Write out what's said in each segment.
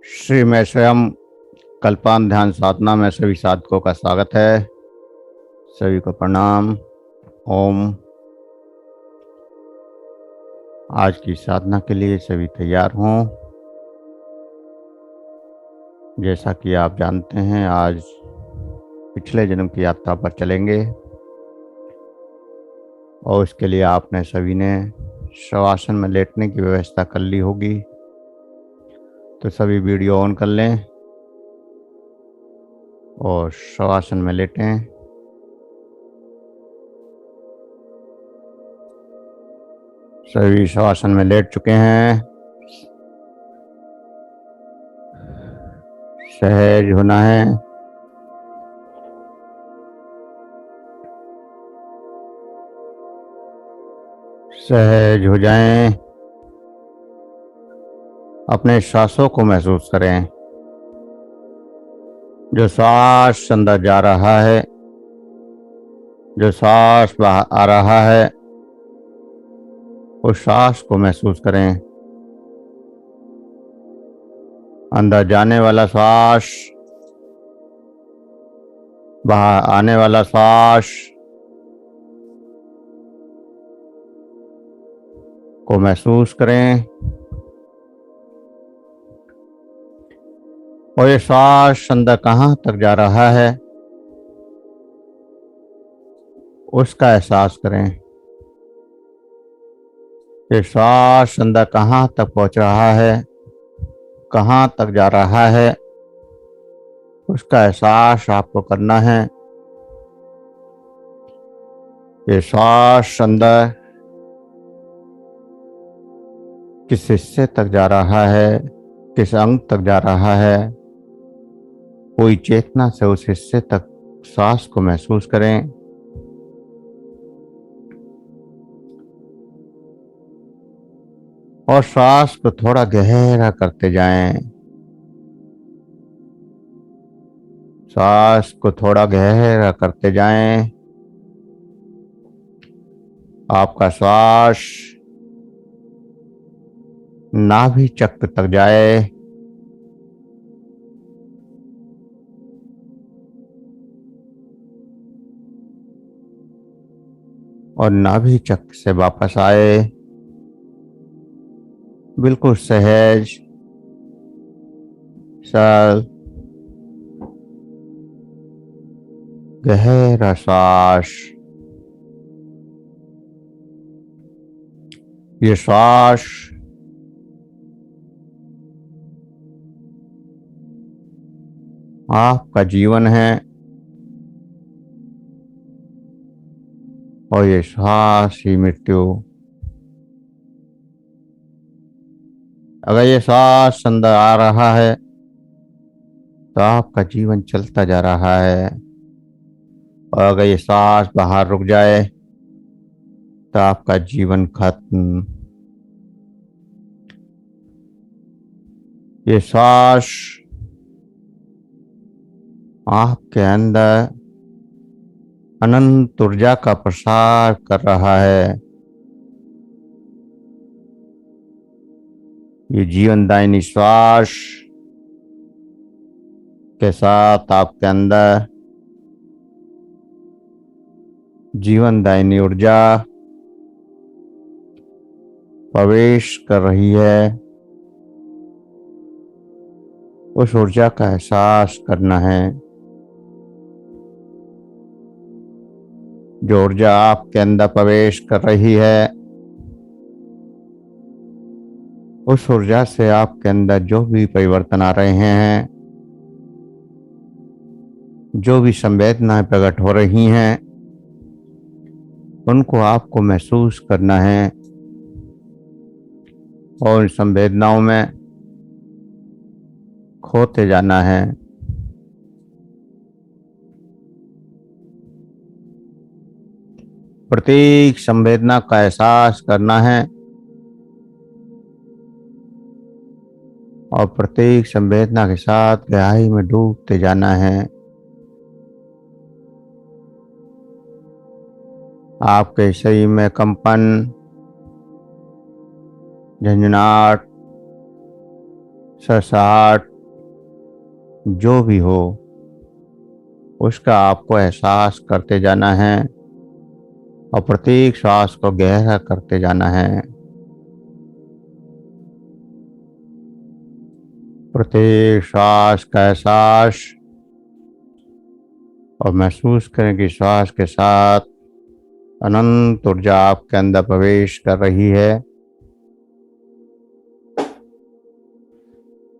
श्री मैं स्वयं कल्पांत ध्यान साधना में सभी साधकों का स्वागत है। सभी को प्रणाम। ओम। आज की साधना के लिए सभी तैयार हों। जैसा कि आप जानते हैं, आज पिछले जन्म की यात्रा पर चलेंगे और उसके लिए आपने सभी ने शवासन में लेटने की व्यवस्था कर ली होगी। तो सभी वीडियो ऑन कर लें और शवासन में लेटें। सभी शवासन में लेट चुके हैं। सहज होना है। सहज हो जाएं। अपने सांसों को महसूस करें। जो सांस अंदर जा रहा है, जो सांस बाहर आ रहा है, उस सांस को महसूस करें। अंदर जाने वाला सांस, बाहर आने वाला सांस को महसूस करें। और ये सांस अंदर कहाँ तक जा रहा है, उसका एहसास करें। ये सांस अंदर कहाँ तक पहुंच रहा है, कहाँ तक जा रहा है, उसका एहसास आपको करना है। ये सांस अंदर किस हिस्से तक जा रहा है, किस अंग तक जा रहा है, पूरी चेतना से उस हिस्से तक सांस को महसूस करें। और सांस को थोड़ा गहरा करते जाएं। सांस को थोड़ा गहरा करते जाएं। आपका श्वास नाभि चक्र तक जाए और नाभि चक्र से वापस आए। बिल्कुल सहज, सरल, गहरा श्वास। ये श्वास आपका जीवन है और ये श्वास ही मृत्यु। अगर ये श्वास अंदर आ रहा है तो आपका जीवन चलता जा रहा है, और अगर ये सांस बाहर रुक जाए तो आपका जीवन खत्म। ये सांस आपके अंदर अनंत ऊर्जा का प्रसार कर रहा है। ये जीवनदायिनी श्वास के साथ आपके अंदर जीवनदायिनी ऊर्जा प्रवेश कर रही है। उस ऊर्जा का एहसास करना है। जो ऊर्जा आपके अंदर प्रवेश कर रही है, उस ऊर्जा से आपके अंदर जो भी परिवर्तन आ रहे हैं, जो भी संवेदनाएं प्रकट हो रही हैं, उनको आपको महसूस करना है और उन संवेदनाओं में खोते जाना है। प्रत्येक संवेदना का एहसास करना है और प्रत्येक संवेदना के साथ गहराई में डूबते जाना है। आपके शरीर में कंपन, झंझनाहट, सरसाहट जो भी हो उसका आपको एहसास करते जाना है और प्रत्येक श्वास को गहरा करते जाना है। प्रत्येक श्वास का एहसास और महसूस करें कि श्वास के साथ अनंत ऊर्जा आपके अंदर प्रवेश कर रही है।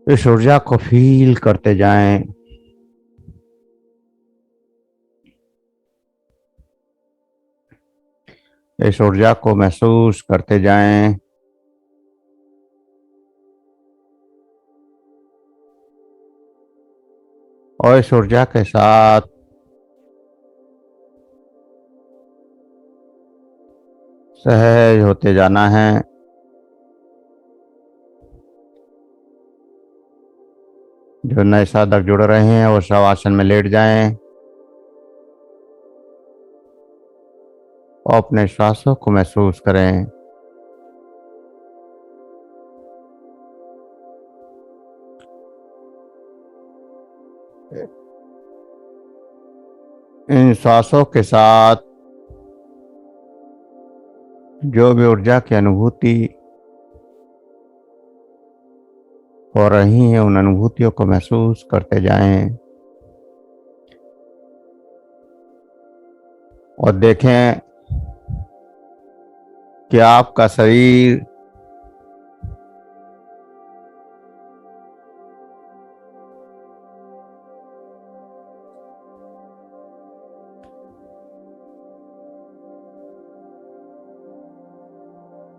इस ऊर्जा को फील करते जाएं। इस ऊर्जा को महसूस करते जाएं। और इस ऊर्जा के साथ सहज होते जाना है। जो नए साधक जुड़ रहे हैं वो शवासन में लेट जाएं और अपने श्वासों को महसूस करें। इन श्वासों के साथ जो भी ऊर्जा की अनुभूति हो रही है उन अनुभूतियों को महसूस करते जाएं और देखें कि आपका शरीर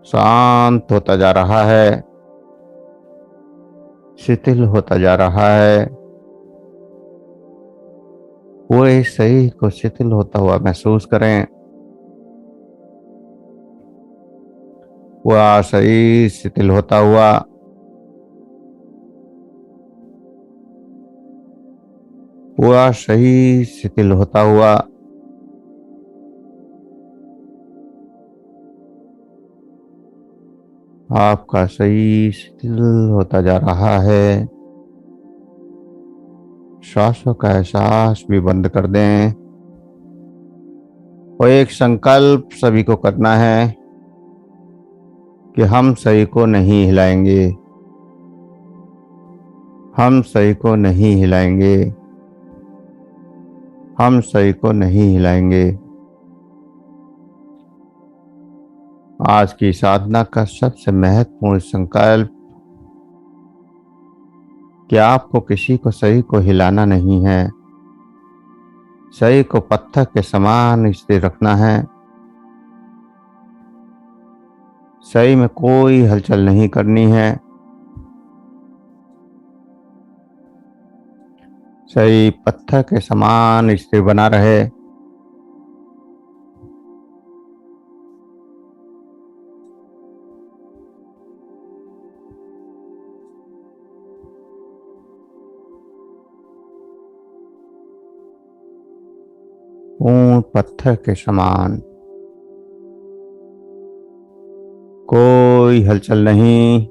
शांत होता जा रहा है, शिथिल होता जा रहा है। पूरे शरीर को शिथिल होता हुआ महसूस करें। पूरा शरीर शिथिल होता हुआ, पूरा शरीर शिथिल होता हुआ। आपका शरीर शिथिल होता जा रहा है। श्वासों का एहसास भी बंद कर दें और एक संकल्प सभी को करना है कि हम शरीर को नहीं हिलाएंगे। हम शरीर को नहीं हिलाएंगे। हम शरीर को नहीं हिलाएंगे। आज की साधना का सबसे महत्वपूर्ण संकल्प कि आपको किसी को शरीर को हिलाना नहीं है। शरीर को पत्थर के समान स्थिर रखना है। शरीर में कोई हलचल नहीं करनी है। शरीर पत्थर के समान स्थिर बना रहे। पूर्ण पत्थर के समान, कोई हलचल नहीं,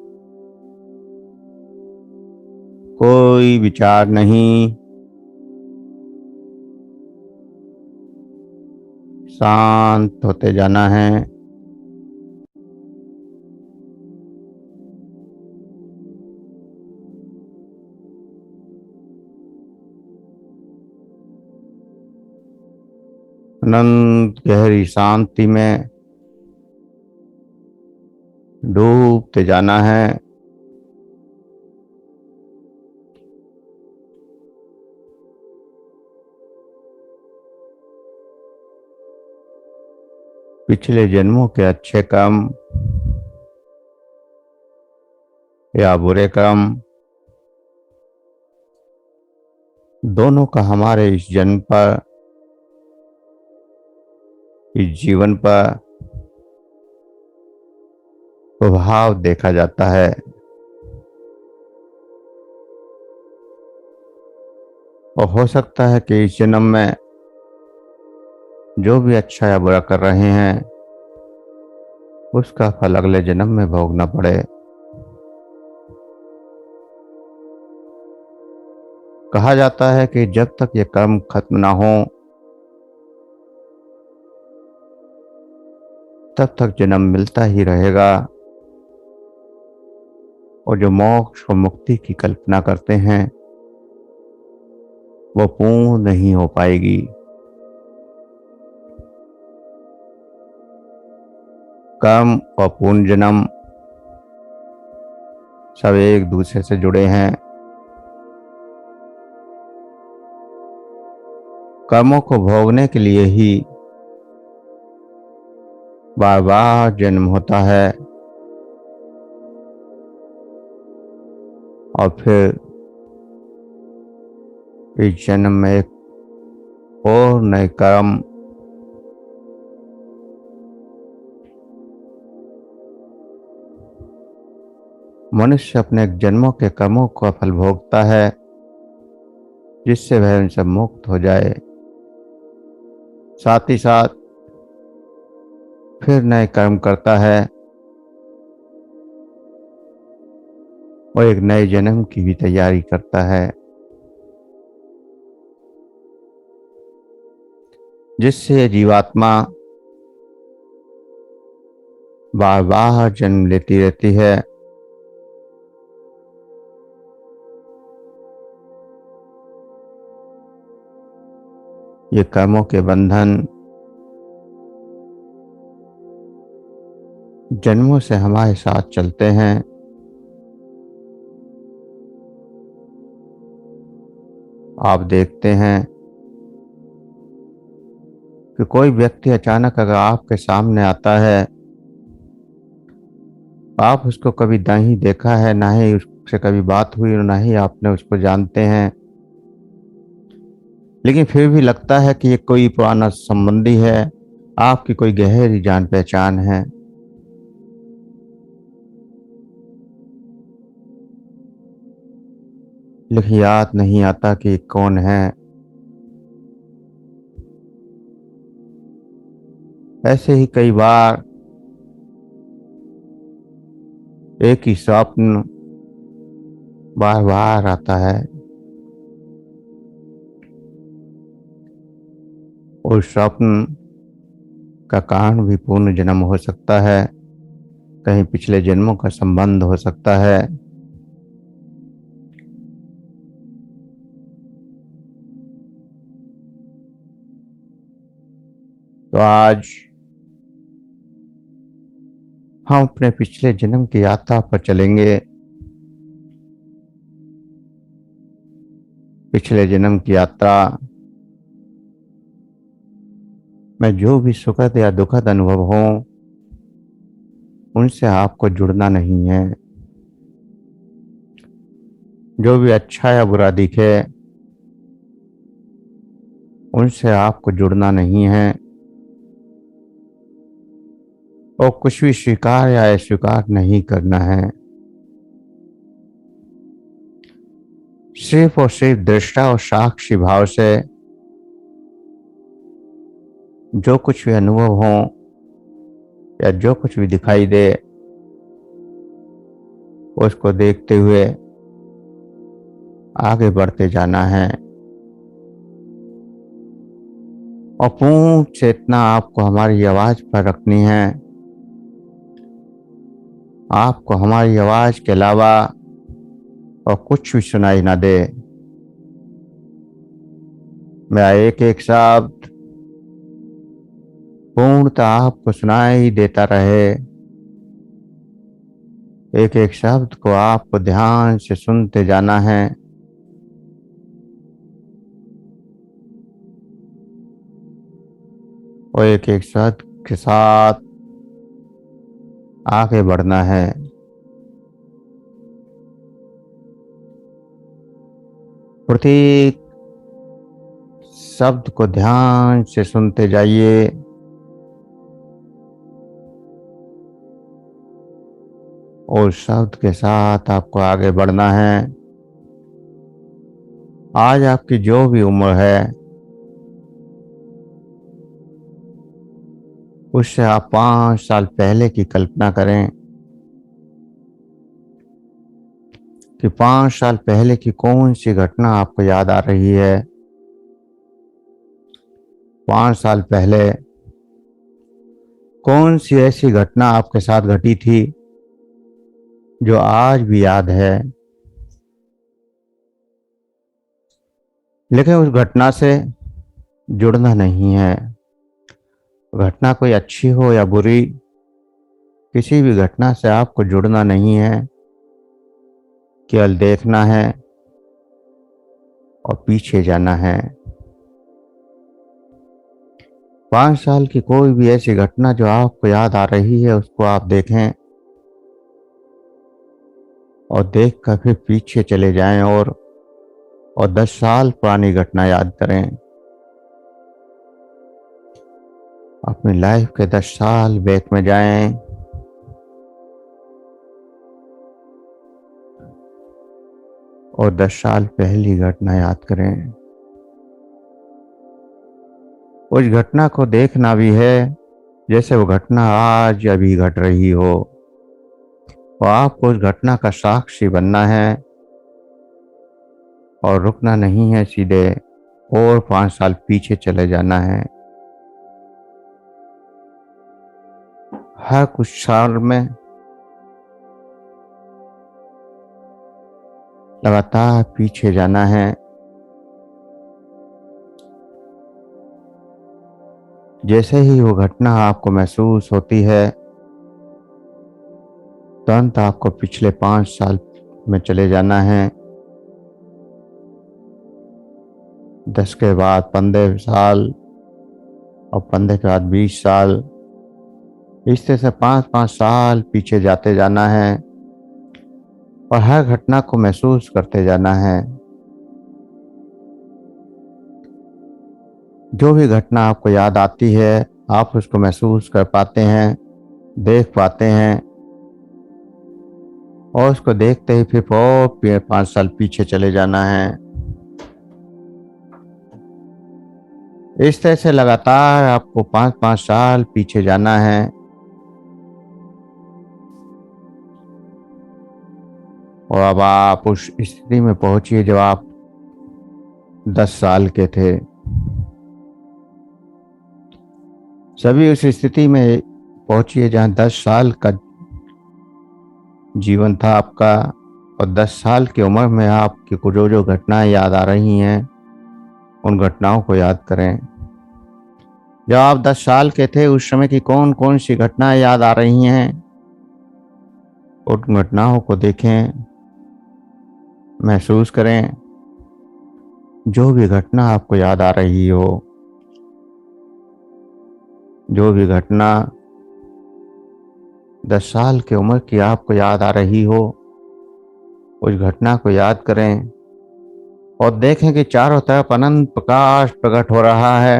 कोई विचार नहीं। शांत होते जाना है। अनंत गहरी शांति में डूबते जाना है। पिछले जन्मों के अच्छे कर्म या बुरे कर्म दोनों का हमारे इस जन्म पर, इस जीवन पर प्रभाव देखा जाता है। और हो सकता है कि इस जन्म में जो भी अच्छा या बुरा कर रहे हैं उसका फल अगले जन्म में भोगना पड़े। कहा जाता है कि जब तक ये कर्म खत्म ना हो तब तक जन्म मिलता ही रहेगा, और जो मोक्ष और मुक्ति की कल्पना करते हैं वो पूर्ण नहीं हो पाएगी। कर्म और पूर्ण जन्म सब एक दूसरे से जुड़े हैं। कर्मों को भोगने के लिए ही बार बार जन्म होता है, और फिर इस जन्म में एक और नए कर्म मनुष्य अपने जन्मों के कर्मों का फल भोगता है, जिससे वह उनसे मुक्त हो जाए। साथ ही साथ फिर नए कर्म करता है और एक नए जन्म की भी तैयारी करता है, जिससे जीवात्मा बार बार जन्म लेती रहती है। ये कर्मों के बंधन जन्मों से हमारे साथ चलते हैं। आप देखते हैं कि कोई व्यक्ति अचानक अगर आपके सामने आता है, आप उसको कभी नहीं देखा है, ना ही उससे कभी बात हुई और ना ही आपने उसको जानते हैं, लेकिन फिर भी लगता है कि ये कोई पुराना संबंधी है, आपकी कोई गहरी जान पहचान है। लेकिन याद नहीं आता कि कौन है। ऐसे ही कई बार एक ही स्वप्न बार बार आता है, और स्वप्न का कारण भी पूर्ण जन्म हो सकता है, कहीं पिछले जन्मों का संबंध हो सकता है। तो आज हम अपने पिछले जन्म की यात्रा पर चलेंगे। पिछले जन्म की यात्रा में जो भी सुखद या दुखद अनुभव हो, उनसे आपको जुड़ना नहीं है। जो भी अच्छा या बुरा दिखे, उनसे आपको जुड़ना नहीं है, और कुछ भी स्वीकार या अस्वीकार नहीं करना है। सिर्फ और सिर्फ दृष्टा और साक्षी भाव से जो कुछ भी अनुभव हो या जो कुछ भी दिखाई दे, उसको देखते हुए आगे बढ़ते जाना है। और पूर्ण चेतना आपको हमारी आवाज पर रखनी है। आपको हमारी आवाज के अलावा और कुछ भी सुनाई ना दे। मेरा एक एक शब्द पूर्णतः आपको सुनाई देता रहे। एक एक शब्द को आपको ध्यान से सुनते जाना है, और एक एक शब्द के साथ आगे बढ़ना है। प्रत्येक शब्द को ध्यान से सुनते जाइए, और शब्द के साथ आपको आगे बढ़ना है। आज आपकी जो भी उम्र है, उससे आप 5 साल पहले की कल्पना करें। कि 5 साल पहले की कौन सी घटना आपको याद आ रही है। 5 साल पहले कौन सी ऐसी घटना आपके साथ घटी थी जो आज भी याद है, लेकिन उस घटना से जुड़ना नहीं है। घटना कोई अच्छी हो या बुरी, किसी भी घटना से आपको जुड़ना नहीं है, केवल देखना है और पीछे जाना है। 5 साल की कोई भी ऐसी घटना जो आपको याद आ रही है, उसको आप देखें और देख कर फिर पीछे चले जाएं और 10 साल पुरानी घटना याद करें। अपनी लाइफ के 10 साल बैक में जाएं और 10 साल पहली घटना याद करें। उस घटना को देखना भी है जैसे वो घटना आज अभी घट रही हो, और आपको उस घटना का साक्षी बनना है और रुकना नहीं है, सीधे और 5 साल पीछे चले जाना है। हर कुछ साल में लगातार पीछे जाना है। जैसे ही वो घटना आपको महसूस होती है, तुरंत आपको पिछले 5 साल में चले जाना है। 10 के बाद 15 साल और 15 के बाद 20 साल, इस तरह से 5-5 साल पीछे जाते जाना है और हर घटना को महसूस करते जाना है। जो भी घटना आपको याद आती है, आप उसको महसूस कर पाते हैं, देख पाते हैं, और उसको देखते ही फिर और 5 साल पीछे चले जाना है। इस तरह से लगातार आपको 5-5 साल पीछे जाना है। और अब आप उस स्थिति में पहुंचिए जब आप 10 साल के थे। सभी उस स्थिति में पहुंचिए जहां 10 साल का जीवन था आपका, और 10 साल की उम्र में आपकी को जो घटनाएं याद आ रही हैं, उन घटनाओं को याद करें। जब आप 10 साल के थे, उस समय की कौन कौन सी घटनाएं याद आ रही हैं, उन घटनाओं को देखें, महसूस करें। जो भी घटना आपको याद आ रही हो, जो भी घटना 10 साल की उम्र की आपको याद आ रही हो, उस घटना को याद करें और देखें कि चारों तरफ अनंत प्रकाश प्रकट हो रहा है।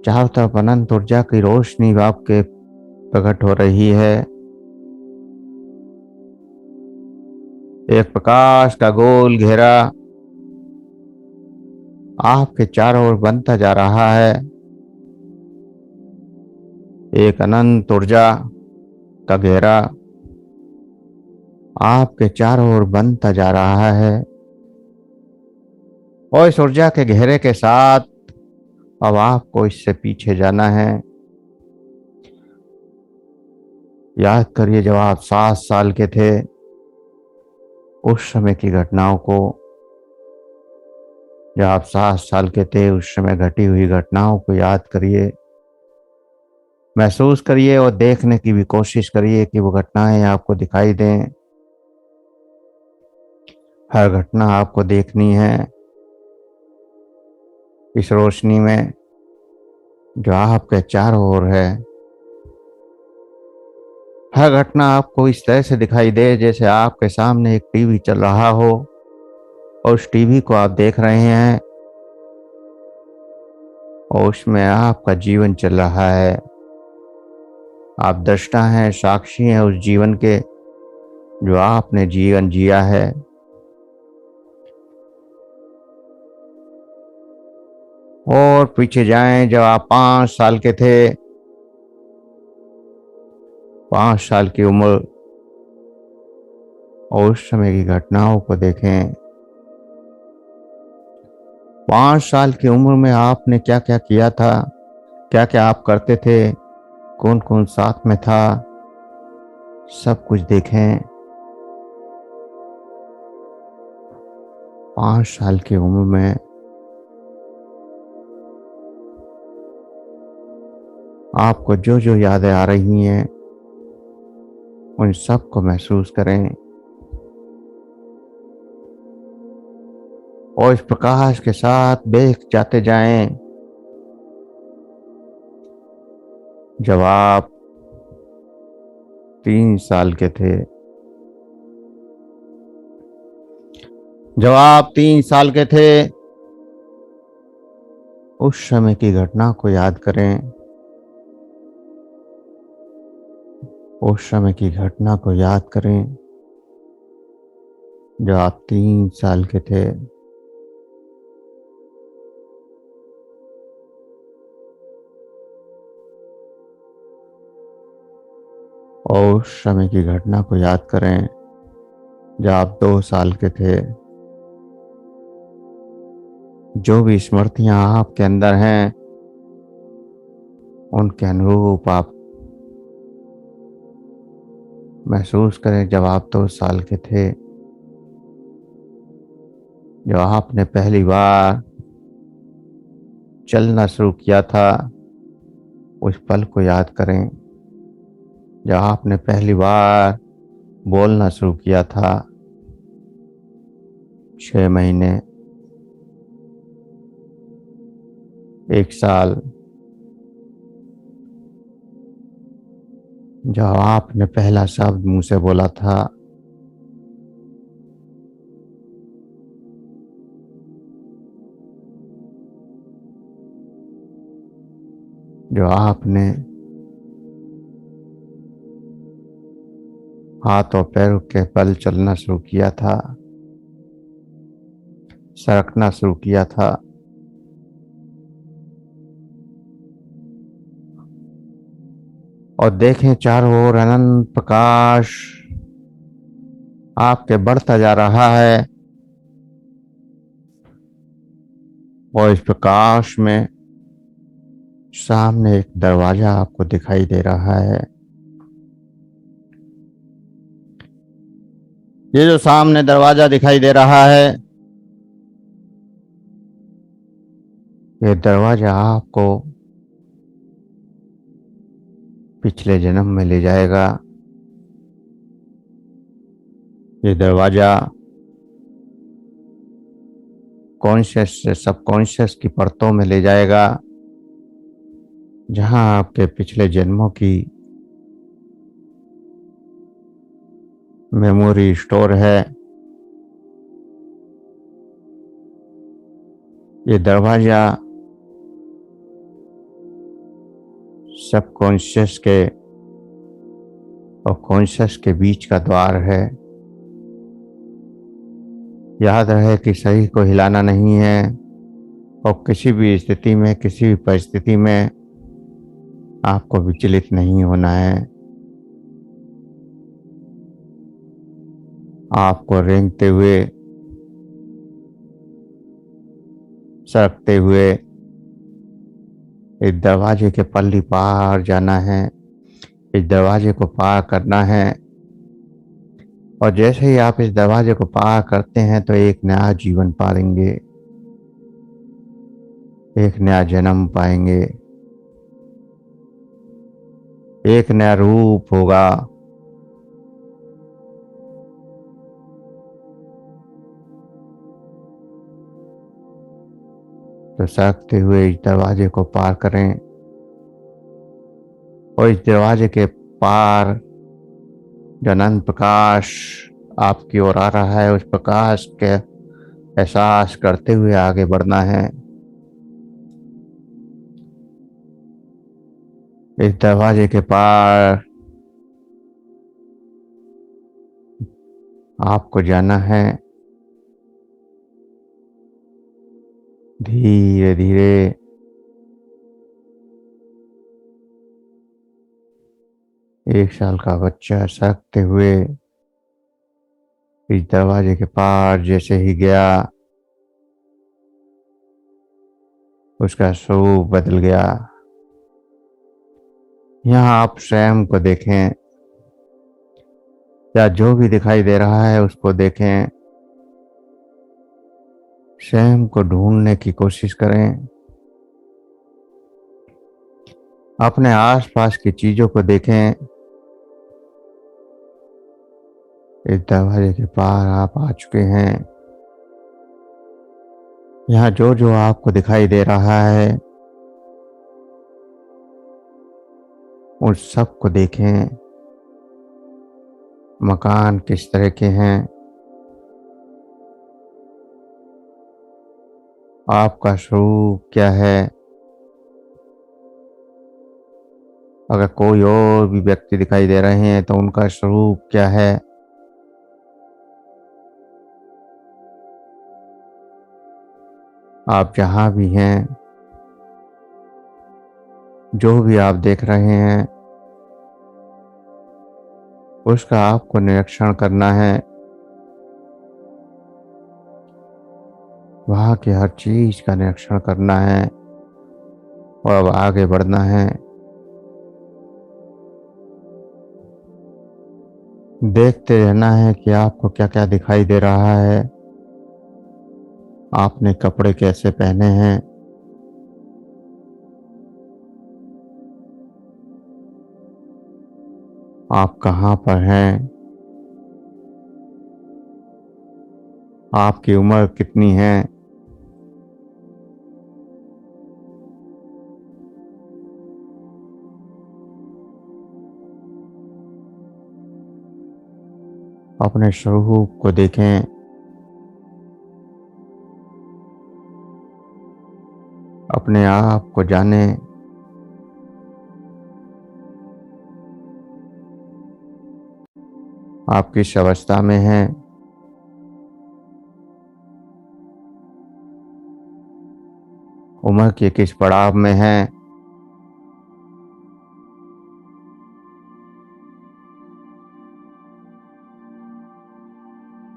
चारों तरफ अनंत ऊर्जा की रोशनी आपके प्रकट हो रही है। एक प्रकाश का गोल घेरा आपके चारों ओर बनता जा रहा है। एक अनंत ऊर्जा का घेरा आपके चारों ओर बनता जा रहा है, और इस ऊर्जा के घेरे के साथ अब आपको इससे पीछे जाना है। याद करिए जब आप 7 साल के थे, उस समय की घटनाओं को। जब आप 7 साल के थे, उस समय घटी हुई घटनाओं को याद करिए, महसूस करिए और देखने की भी कोशिश करिए कि वो घटनाएं आपको दिखाई दें। हर घटना आपको देखनी है इस रोशनी में जो आपके चारों ओर है। हर घटना आपको इस तरह से दिखाई दे जैसे आपके सामने एक टीवी चल रहा हो और उस टीवी को आप देख रहे हैं और उसमें आपका जीवन चल रहा है। आप दृष्टा हैं, साक्षी हैं उस जीवन के जो आपने जीवन जिया है। और पीछे जाएं जब आप 5 साल के थे। 5 साल की उम्र और उस समय की घटनाओं को देखें। 5 साल की उम्र में आपने क्या क्या किया था, क्या क्या आप करते थे, कौन कौन साथ में था, सब कुछ देखें। 5 साल की उम्र में आपको जो जो यादें आ रही हैं उन सब को महसूस करें और इस प्रकाश के साथ देख जाते जाएं। जब आप 3 साल के थे, जब आप 3 साल के थे, उस समय की घटना को याद करें। उस समय की घटना को याद करें जब आप 3 साल के थे। और उस समय की घटना को याद करें जब आप 2 साल के थे। जो भी स्मृतियां आपके अंदर हैं उनके अनुरूप आप महसूस करें जब आप 2 साल के थे, जब आपने पहली बार चलना शुरू किया था। उस पल को याद करें जब आपने पहली बार बोलना शुरू किया था। 6 महीने, 1 साल, जब आपने पहला शब्द मुंह से बोला था। जो आपने हाथ और पैरों के बल चलना शुरू किया था, सरकना शुरू किया था। और देखें चारों ओर अनंत प्रकाश आपके बढ़ता जा रहा है और इस प्रकाश में सामने एक दरवाजा आपको दिखाई दे रहा है। ये जो सामने दरवाजा दिखाई दे रहा है, ये दरवाजा आपको पिछले जन्म में ले जाएगा। ये दरवाजा कॉन्शियस से सबकॉन्शियस की परतों में ले जाएगा, जहां आपके पिछले जन्मों की मेमोरी स्टोर है। ये दरवाजा सबकॉन्शियस के और कॉन्शियस के बीच का द्वार है। याद रहे कि शरीर को हिलाना नहीं है और किसी भी स्थिति में, किसी भी परिस्थिति में आपको विचलित नहीं होना है। आपको रेंगते हुए, सरकते हुए इस दरवाजे के पल्ली पार जाना है, इस दरवाजे को पार करना है। और जैसे ही आप इस दरवाजे को पार करते हैं तो एक नया जीवन पाएंगे, एक नया जन्म पाएंगे, एक नया रूप होगा। तो सरकते हुए इस दरवाजे को पार करें और इस दरवाजे के पार जो अनंत प्रकाश आपकी ओर आ रहा है, उस प्रकाश के एहसास करते हुए आगे बढ़ना है। इस दरवाजे के पार आपको जाना है। धीरे धीरे एक साल का बच्चा सरकते हुए इस दरवाजे के पार जैसे ही गया, उसका स्वरूप बदल गया। यहाँ आप स्वयं को देखें, या जो भी दिखाई दे रहा है उसको देखें। स्वयं को ढूंढने की कोशिश करें। अपने आसपास की चीजों को देखें। इस दरवाजे के पार आप आ चुके हैं। यहाँ जो जो आपको दिखाई दे रहा है उन सब को देखें। मकान किस तरह के हैं, आपका स्वरूप क्या है। अगर कोई और भी व्यक्ति दिखाई दे रहे हैं तो उनका स्वरूप क्या है। आप जहां भी हैं, जो भी आप देख रहे हैं, उसका आपको निरीक्षण करना है। वहां की हर चीज का निरीक्षण करना है और अब आगे बढ़ना है। देखते रहना है कि आपको क्या क्या दिखाई दे रहा है। आपने कपड़े कैसे पहने हैं, आप कहाँ पर हैं, आपकी उम्र कितनी है। अपने स्वरूप को देखें। अपने आप को जाने। आप किस अवस्था में हैं, उम्र के किस पड़ाव में हैं,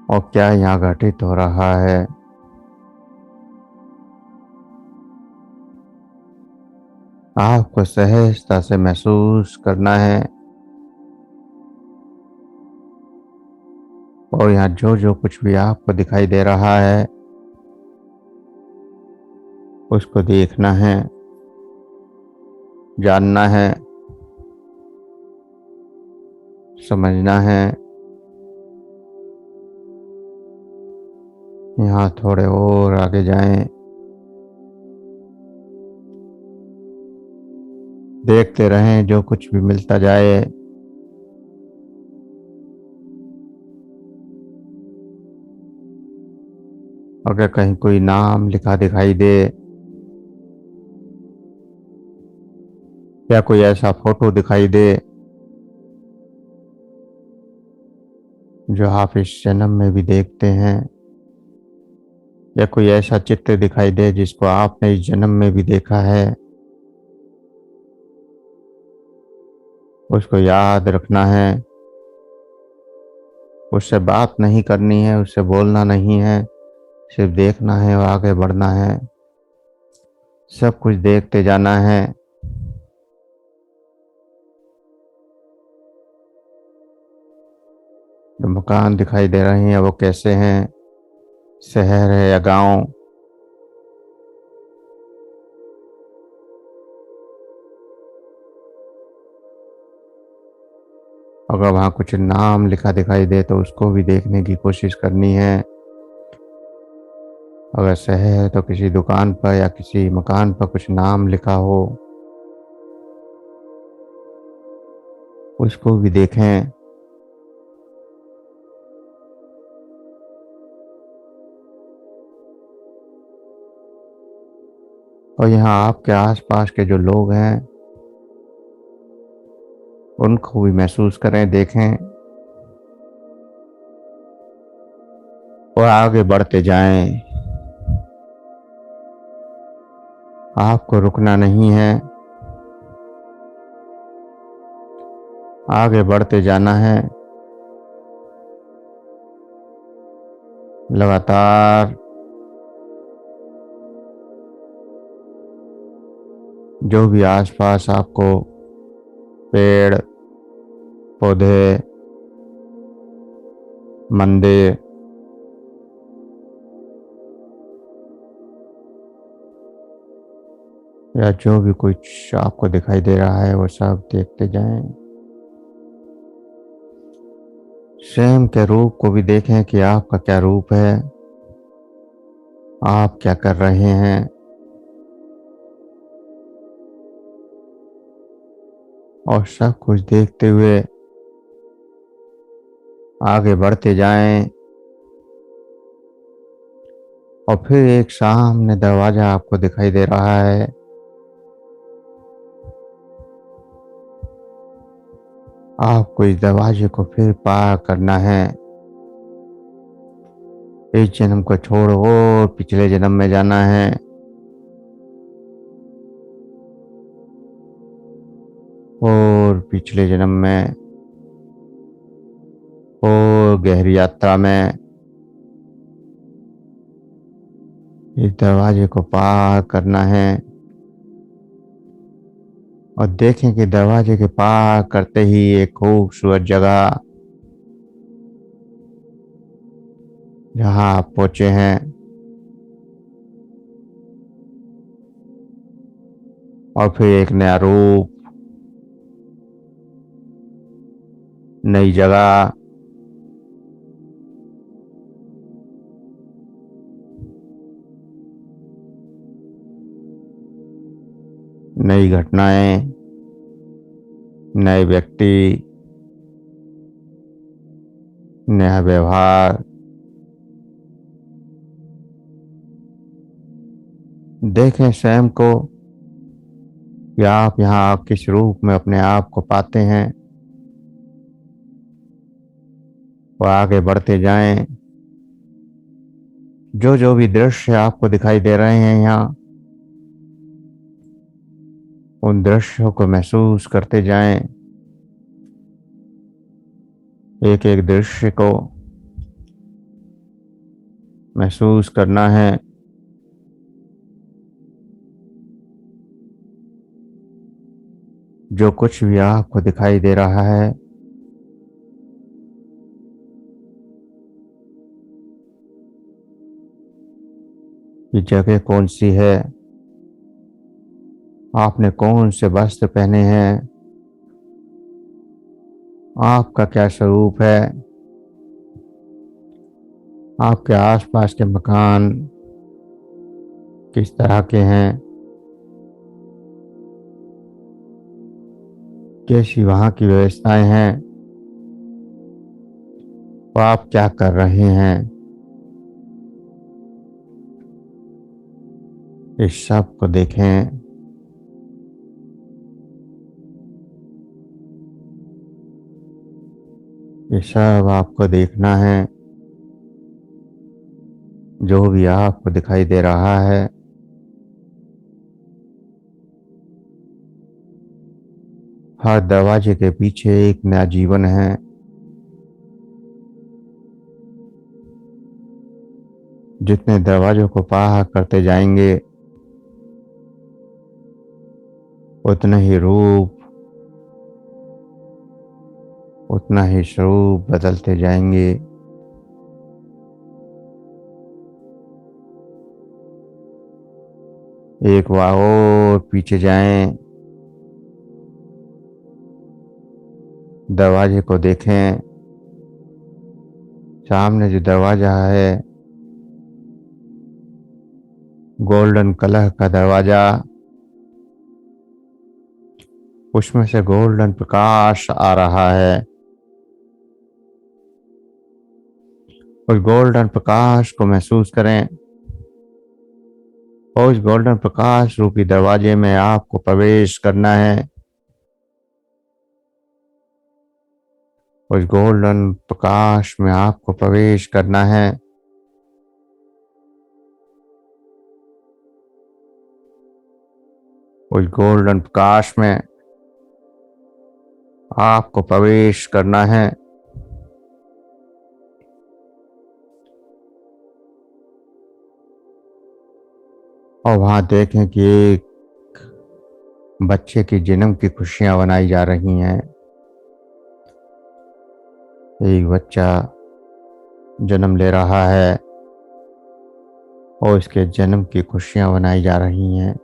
और क्या यहाँ घटित हो रहा है। आपको सहजता से महसूस करना है और यहाँ जो जो कुछ भी आपको दिखाई दे रहा है उसको देखना है, जानना है, समझना है। यहाँ थोड़े और आगे जाएं। देखते रहें जो कुछ भी मिलता जाए। अगर कहीं कोई नाम लिखा दिखाई दे या कोई ऐसा फोटो दिखाई दे जो आप इस जन्म में भी देखते हैं, या कोई ऐसा चित्र दिखाई दे जिसको आपने इस जन्म में भी देखा है, उसको याद रखना है। उससे बात नहीं करनी है, उससे बोलना नहीं है, सिर्फ देखना है और आगे बढ़ना है। सब कुछ देखते जाना है। जो मकान दिखाई दे रहे हैं वो कैसे हैं, शहर है या गांव। अगर वहां कुछ नाम लिखा दिखाई दे तो उसको भी देखने की कोशिश करनी है। अगर शहर है तो किसी दुकान पर या किसी मकान पर कुछ नाम लिखा हो उसको भी देखें। और यहाँ आपके आसपास के जो लोग हैं उनको भी महसूस करें, देखें और आगे बढ़ते जाएं। आपको रुकना नहीं है, आगे बढ़ते जाना है। लगातार जो भी आसपास आपको पेड़ पौधे, मंदिर, या जो भी कुछ आपको दिखाई दे रहा है वो सब देखते जाएं। स्वयं के रूप को भी देखें कि आपका क्या रूप है, आप क्या कर रहे हैं, और सब कुछ देखते हुए आगे बढ़ते जाएं। और फिर एक सामने दरवाजा आपको दिखाई दे रहा है। आपको इस दरवाजे को फिर पार करना है। इस जन्म को छोड़ो और पिछले जन्म में जाना है, और पिछले जन्म में, और गहरी यात्रा में इस दरवाजे को पार करना है। और देखें कि दरवाजे के पार करते ही एक खूबसूरत जगह जहां आप पहुंचे हैं, और फिर एक नया रूप, नई जगह, नई घटनाएं, नए व्यक्ति, नया व्यवहार। देखें स्वयं को कि आप यहाँ किस रूप में अपने आप को पाते हैं, और आगे बढ़ते जाएं। जो जो भी दृश्य आपको दिखाई दे रहे हैं यहाँ, उन दृश्यों को महसूस करते जाएं। एक एक दृश्य को महसूस करना है। जो कुछ भी आपको दिखाई दे रहा है, ये जगह कौन सी है, आपने कौन से वस्त्र पहने हैं, आपका क्या स्वरूप है, आपके आसपास के मकान किस तरह के हैं, कैसी वहाँ की व्यवस्थाएं हैं, तो आप क्या कर रहे हैं, इस सब को देखें। ये सब आपको देखना है। जो भी आपको दिखाई दे रहा है, हर दरवाजे के पीछे एक नया जीवन है। जितने दरवाजों को पार करते जाएंगे, उतना ही रूप, उतना ही स्वरूप बदलते जाएंगे। एक बार और पीछे जाएं, दरवाजे को देखें। सामने जो दरवाजा है, गोल्डन कलर का दरवाजा, उसमें से गोल्डन प्रकाश आ रहा है। उस गोल्डन प्रकाश को महसूस करें, और उस गोल्डन प्रकाश रूपी दरवाजे में आपको प्रवेश करना है। उस गोल्डन प्रकाश में आपको प्रवेश करना है। उस गोल्डन प्रकाश में आपको प्रवेश करना है। और वहां देखें कि एक बच्चे की जन्म की खुशियां मनाई जा रही हैं। एक बच्चा जन्म ले रहा है और इसके जन्म की खुशियां मनाई जा रही हैं।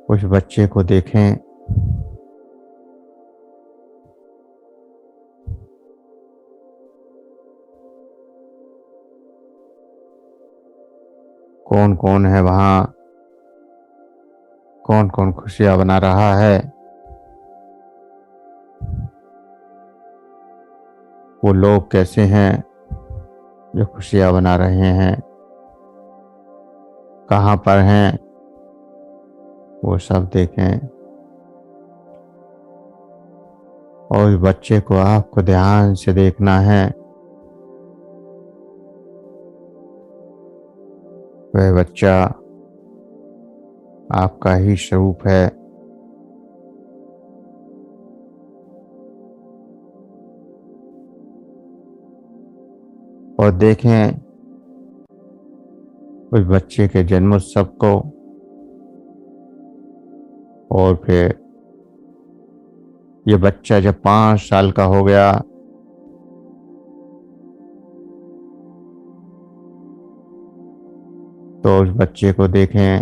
उस बच्चे को देखें, कौन कौन है वहां, कौन कौन खुशियां बना रहा है। वो लोग कैसे हैं जो खुशियां बना रहे हैं, कहाँ पर हैं, वो सब देखें। और इस बच्चे को आपको ध्यान से देखना है। वह बच्चा आपका ही स्वरूप है। और देखें उस बच्चे के जन्मोत्सव को। और फिर ये बच्चा जब 5 साल का हो गया तो उस बच्चे को देखें,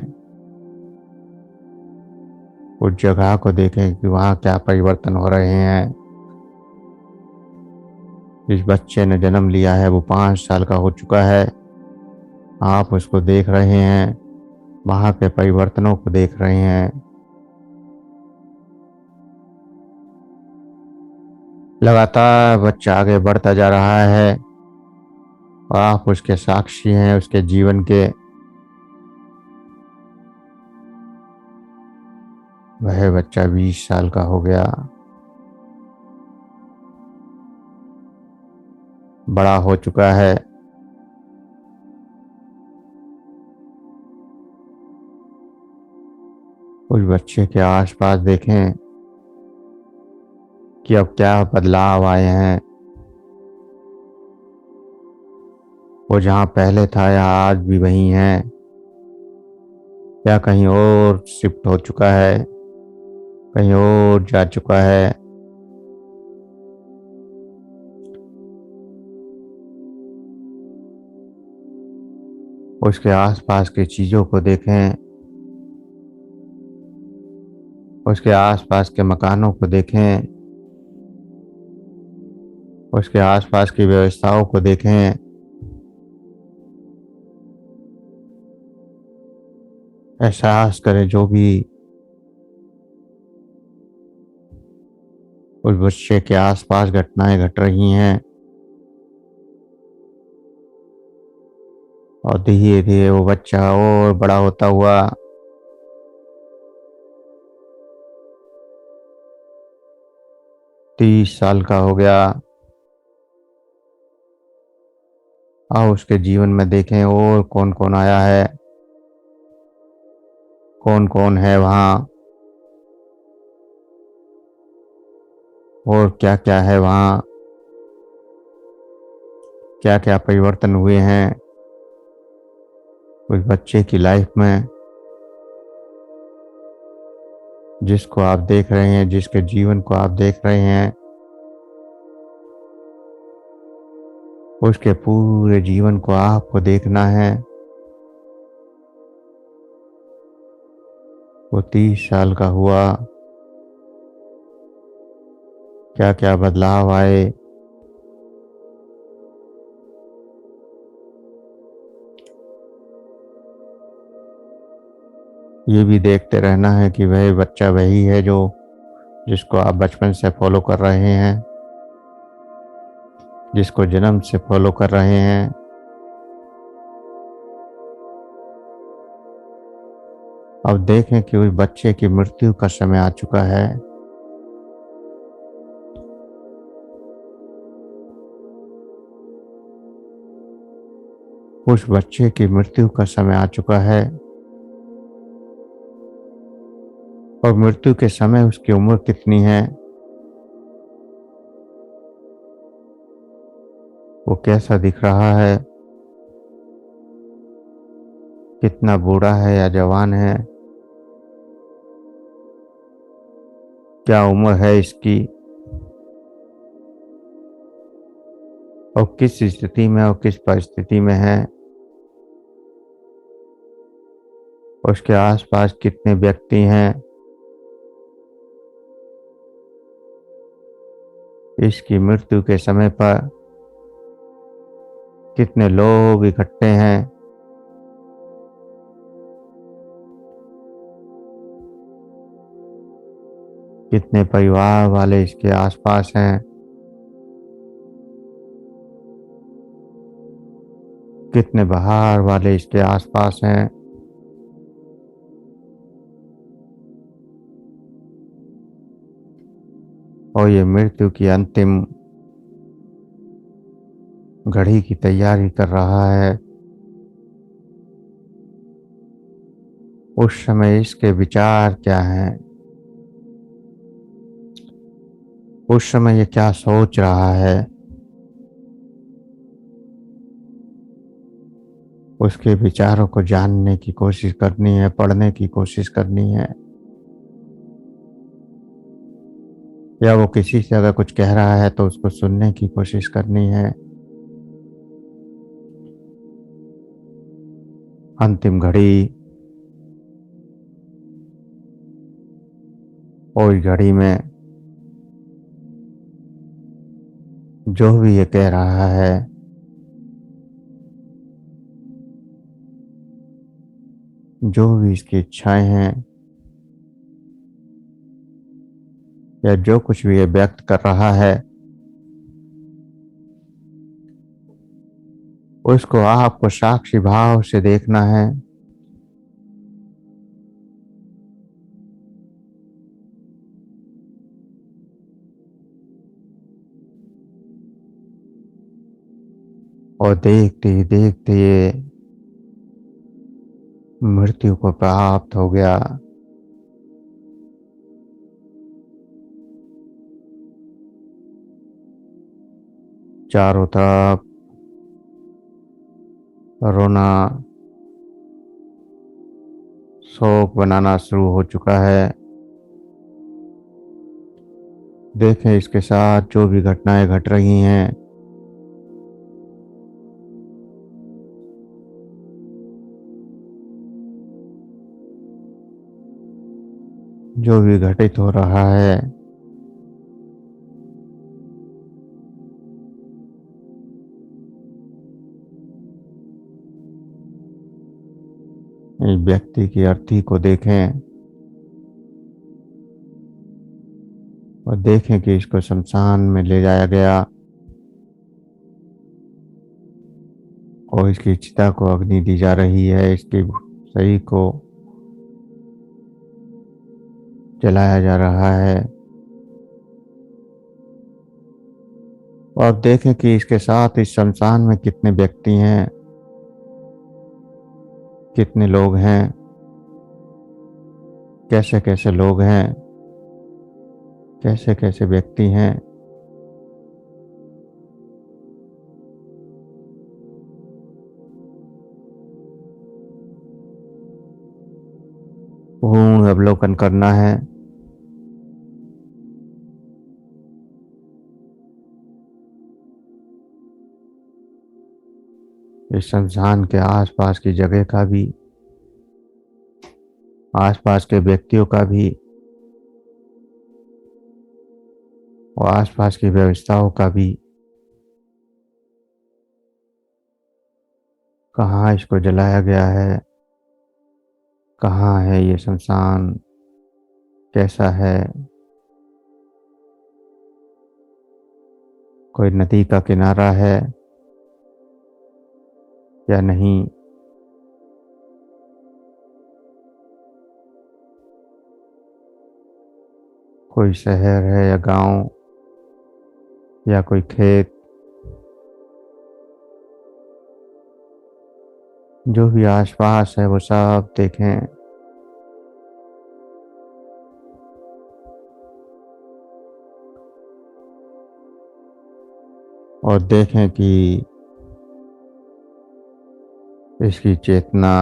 उस जगह को देखें कि वहाँ क्या परिवर्तन हो रहे हैं। जिस बच्चे ने जन्म लिया है वो 5 साल का हो चुका है। आप उसको देख रहे हैं, वहाँ के परिवर्तनों को देख रहे हैं। लगातार बच्चा आगे बढ़ता जा रहा है और आप उसके साक्षी हैं उसके जीवन के। वह बच्चा 20 साल का हो गया, बड़ा हो चुका है। उस बच्चे के आसपास देखें कि अब क्या बदलाव आए हैं। वो जहाँ पहले था या आज भी वही है, या कहीं और शिफ्ट हो चुका है, कहीं और जा चुका है। उसके आसपास की चीजों को देखें, उसके आसपास के मकानों को देखें, उसके आसपास की व्यवस्थाओं को देखें। एहसास करें जो भी उस बच्चे के आसपास घटनाएं घट रही हैं। और धीरे धीरे वो बच्चा और बड़ा होता हुआ 30 साल का हो गया। आओ उसके जीवन में देखें और कौन कौन आया है, कौन कौन है वहाँ, और क्या क्या है वहाँ, क्या क्या परिवर्तन हुए हैं उस बच्चे की लाइफ में। जिसको आप देख रहे हैं, जिसके जीवन को आप देख रहे हैं, उसके पूरे जीवन को आपको देखना है। वो 30 साल का हुआ, क्या क्या बदलाव आए। ये भी देखते रहना है कि वह बच्चा वही है जो जिसको आप बचपन से फॉलो कर रहे हैं, जिसको जन्म से फॉलो कर रहे हैं। अब देखें कि उस बच्चे की मृत्यु का समय आ चुका है। उस बच्चे की मृत्यु का समय आ चुका है और मृत्यु के समय उसकी उम्र कितनी है। वो कैसा दिख रहा है, कितना बूढ़ा है या जवान है, क्या उम्र है इसकी, और किस स्थिति में और किस परिस्थिति में है, उसके आसपास कितने व्यक्ति हैं, इसकी मृत्यु के समय पर कितने लोग इकट्ठे हैं, कितने परिवार वाले इसके आसपास हैं, कितने बाहर वाले इसके आसपास हैं। और ये मृत्यु की अंतिम घड़ी की तैयारी कर रहा है। उस समय इसके विचार क्या हैं, उस समय ये क्या सोच रहा है, उसके विचारों को जानने की कोशिश करनी है, पढ़ने की कोशिश करनी है। या वो किसी से अगर कुछ कह रहा है तो उसको सुनने की कोशिश करनी है। अंतिम घड़ी, और इस घड़ी में जो भी ये कह रहा है, जो भी इसकी इच्छाएं हैं, या जो कुछ भी ये व्यक्त कर रहा है, उसको आपको साक्षी भाव से देखना है। और देखते ही देखते ये मृत्यु को प्राप्त हो गया। चारों तरफ रोना, शोक बनाना शुरू हो चुका है। देखें इसके साथ जो भी घटनाएं घट रही हैं, जो भी घटित हो रहा है, इस व्यक्ति की अर्थी को देखें और देखें कि इसको शमशान में ले जाया गया और इसकी चिता को अग्नि दी जा रही है, इसके शरीर को जलाया जा रहा है। और देखें कि इसके साथ इस शमशान में कितने व्यक्ति हैं, कितने लोग हैं, कैसे कैसे लोग हैं, कैसे कैसे व्यक्ति हैं। पूर्ण अवलोकन करना है। इस शमशान के आसपास की जगह का भी, आसपास के व्यक्तियों का भी, और आसपास की व्यवस्थाओं का भी। कहाँ इसको जलाया गया है, कहाँ है ये शमशान, कैसा है, कोई नदी का किनारा है या नहीं, कोई शहर है या गांव या कोई खेत, जो भी आसपास है वो सब देखें। और देखें कि इसकी चेतना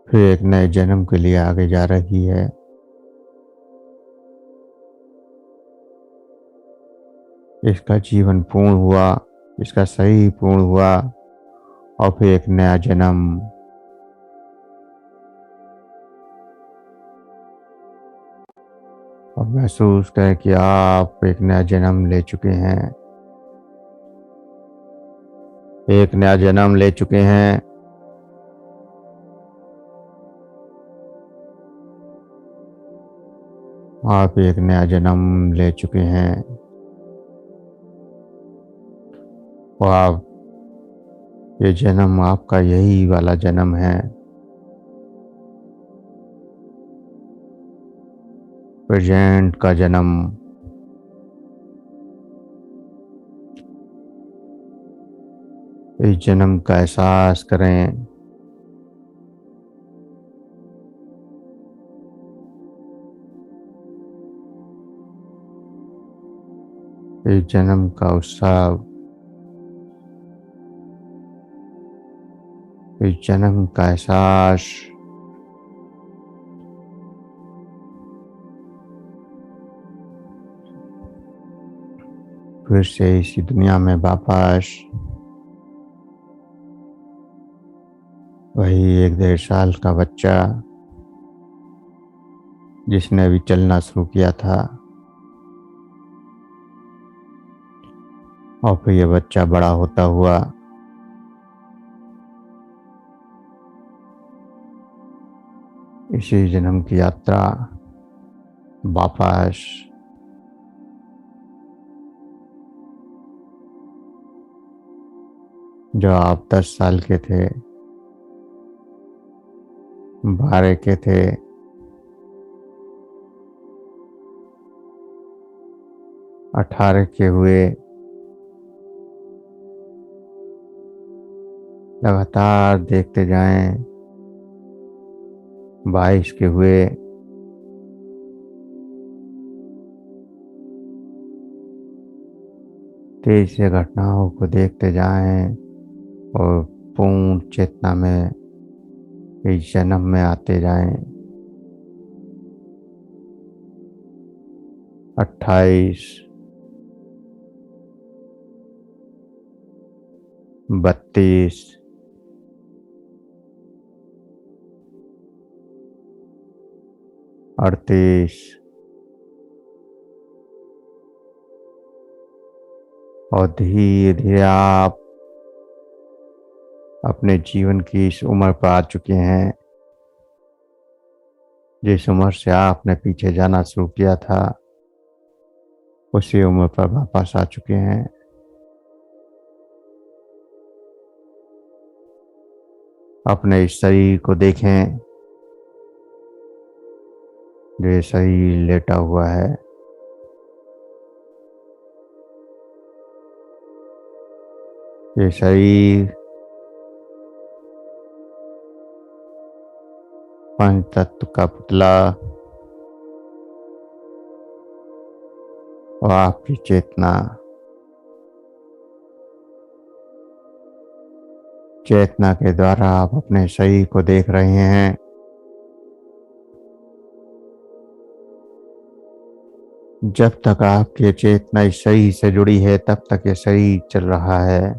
फिर एक नए जन्म के लिए आगे जा रही है। इसका जीवन पूर्ण हुआ, इसका शरीर पूर्ण हुआ और फिर एक नया जन्म। और महसूस करें कि आप एक नया जन्म ले चुके हैं, एक नया जन्म ले चुके हैं। आप एक नया जन्म ले चुके हैं और आप ये जन्म आपका यही वाला जन्म है, प्रेजेंट का जन्म। इस जन्म का एहसास करें। इस जन्म का उत्सव, इस जन्म का एहसास। फिर से इसी दुनिया में वापस वही 1-1.5 साल का बच्चा जिसने अभी चलना शुरू किया था, और फिर ये बच्चा बड़ा होता हुआ इसी जन्म की यात्रा वापस जो आप 10 साल के थे, 12 के थे, 18 के हुए, लगातार देखते जाएं। 22 के हुए, तेज से घटनाओं को देखते जाएं और पूर्ण चेतना में इस जन्म में आते जाएं। 28, 32, 38 और धीरे धीरे आप अपने जीवन की इस उम्र पर आ चुके हैं जिस उम्र से आपने पीछे जाना शुरू किया था, उसी उम्र पर वापस आ चुके हैं। अपने इस शरीर को देखें, जो ये शरीर लेटा हुआ है। ये शरीर पंच तत्व का पुतला और आपकी चेतना, चेतना के द्वारा आप अपने शरीर को देख रहे हैं। जब तक आपकी चेतना इस शरीर से जुड़ी है तब तक ये शरीर चल रहा है,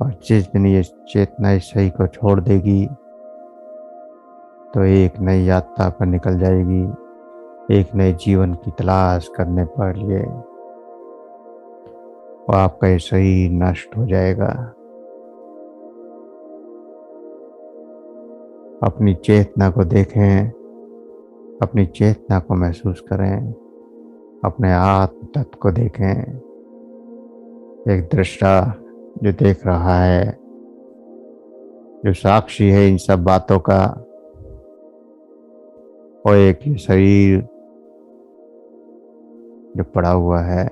और जिस दिन ये चेतना इस शरीर को छोड़ देगी तो एक नई यात्रा पर निकल जाएगी, एक नए जीवन की तलाश करने पर लिए, और आपका ये शरीर नष्ट हो जाएगा। अपनी चेतना को देखें, अपनी चेतना को महसूस करें, अपने आत्म तत्व को देखें। एक दृष्टा जो देख रहा है, जो साक्षी है इन सब बातों का, और एक ये शरीर जो पड़ा हुआ है,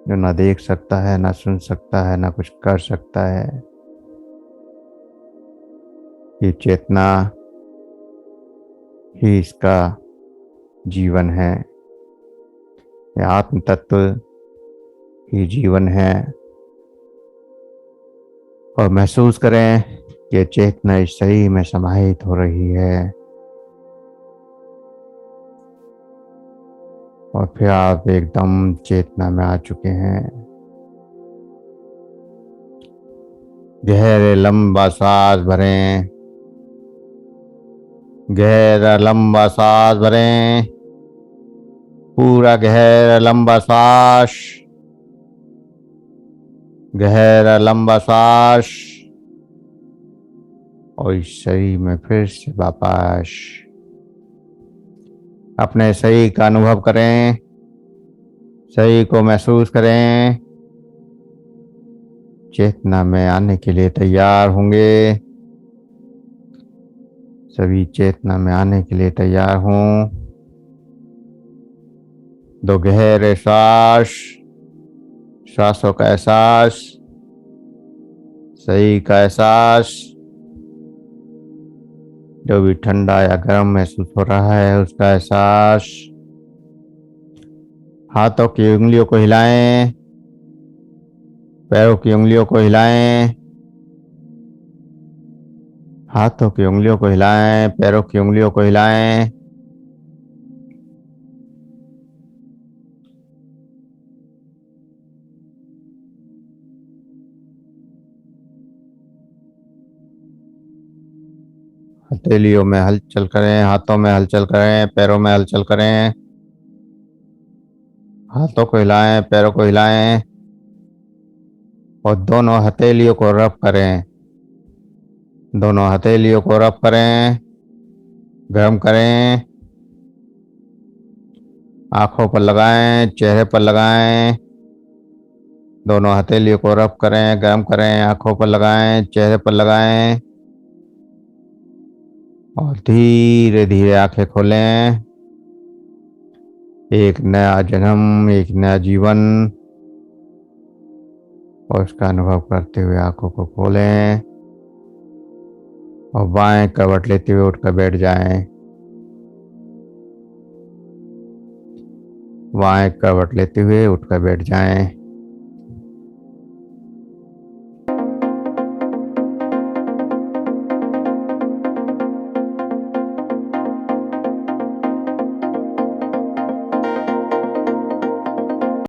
जो ना देख सकता है, ना सुन सकता है, ना कुछ कर सकता है। ये चेतना ही इसका जीवन है, ये आत्म तत्व ही जीवन है। और महसूस करें कि ये चेतना इस शरीर में समाहित हो रही है। और फिर आप एकदम चेतना में आ चुके हैं। गहरे लंबा सांस भरें, गहरा लंबा सांस भरें, पूरा गहरा लंबा सांस, गहरा लंबा सांस। और इस शरीर में फिर से वापस अपने शरीर का अनुभव करें, शरीर को महसूस करें। चेतना में आने के लिए तैयार होंगे। सभी चेतना में आने के लिए तैयार हों। 2 गहरे सांस, सांसों का एहसास, शरीर का एहसास। जो भी ठंडा या गर्म महसूस हो रहा है उसका एहसास। हाथों की उंगलियों को हिलाएं, पैरों की उंगलियों को हिलाएं, हाथों की उंगलियों को हिलाएं, पैरों की उंगलियों को हिलाएं। हथेलियों में हलचल करें, हाथों में हलचल करें, पैरों में हलचल करें। हाथों को हिलाएं, पैरों को हिलाएं और दोनों हथेलियों को रब करें। दोनों हथेलियों को रब करें, गर्म करें। आंखों पर लगाएं, चेहरे पर लगाएं। दोनों हथेलियों को रब करें, गर्म करें, आंखों पर लगाएं, चेहरे पर लगाएं। और धीरे धीरे आंखें खोलें। एक नया जन्म, एक नया जीवन और उसका अनुभव करते हुए आंखों को खोलें और बाएं करवट लेते हुए उठकर बैठ जाएं। बाएं करवट लेते हुए उठकर बैठ जाएं।